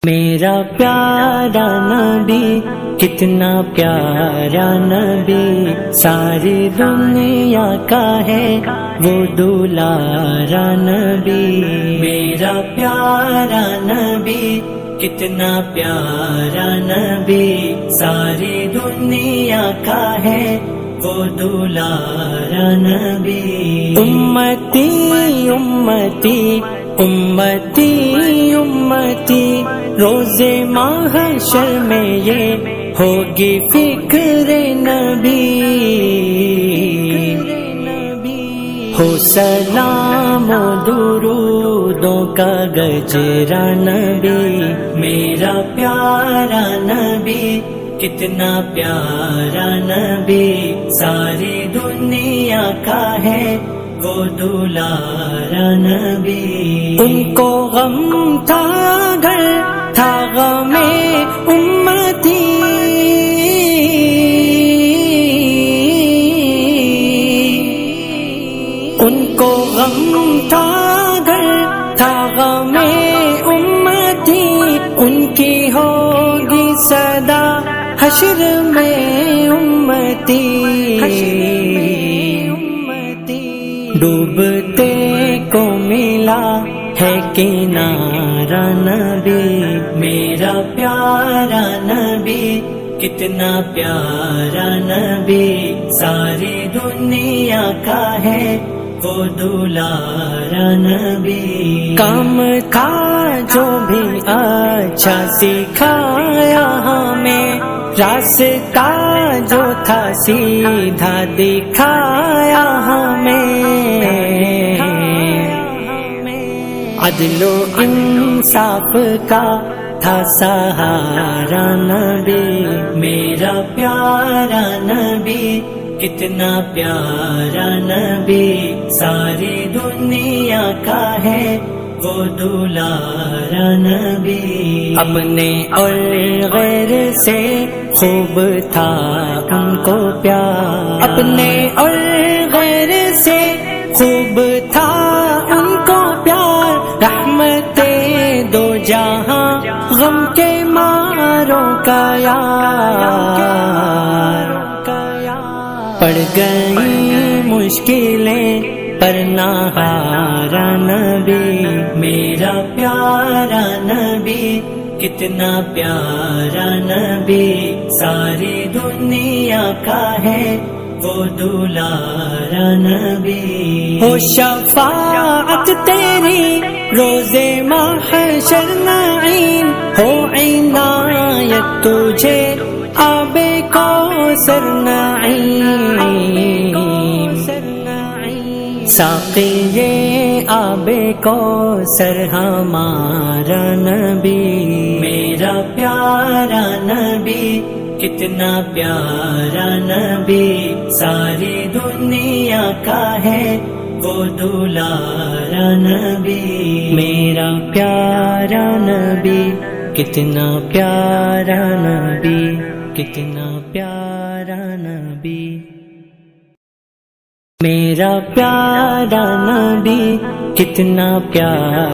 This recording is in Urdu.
میرا پیارا نبی کتنا پیارا نبی، ساری دنیا کا ہے وہ دلارا نبی۔ میرا پیارا نبی کتنا پیارا نبی، ساری دنیا کا ہے وہ دلارا نبی۔ امتی امتی امتی امتی، روز محشر میں یہ ہوگی فکر نبی۔ ہو سلام و درودوں کا گجرا نبی، میرا پیارا نبی کتنا پیارا نبی، ساری دنیا کا ہے وہ دلارا نبی۔ ان کو غم تھا گھر تھا غم امتی، ان کو غم تھا گھر تھا غم امتی، ان کی ہوگی صدا حشر میں امتی۔ ڈوبتے کو ملا ہے کنارا نبی، میرا پیارا نبی کتنا پیارا نبی، ساری دنیا کا ہے وہ دلارا نبی۔ کام تھا جو بھی اچھا سکھایا ہمیں، راستہ جو تھا سیدھا دکھایا ہمیں، عدل و انصاف کا تھا سہارا نبی، میرا پیارا نبی کتنا پیارا نبی، ساری دنیا کا ہے وہ دلارا نبی۔ اپنے اور غیر سے خوب تھا ان کو پیار، اپنے اور غیر سے خوب تھا ان کو پیار، رحمت دو جہاں غم کے ماروں کا یار۔ پڑ گئی مشکلیں پر نہ ہارا نبی، میرا پیارا نبی کتنا پیارا نبی، ساری دنیا کا ہے وہ دلارا نبی۔ ہو شفاعت تیری روز محشر نعیم، ہو عنایت تجھے آب کوثر نعیم، ساقی یہ آب کوثر ہمارا نبی، میرا پیارا نبی کتنا پیارا نبی، ساری دنیا کا ہے وہ دلارا نبی۔ میرا پیارا نبی کتنا پیارا نبی، کتنا پیارا نبی، میرا پیارا نبی کتنا پیارا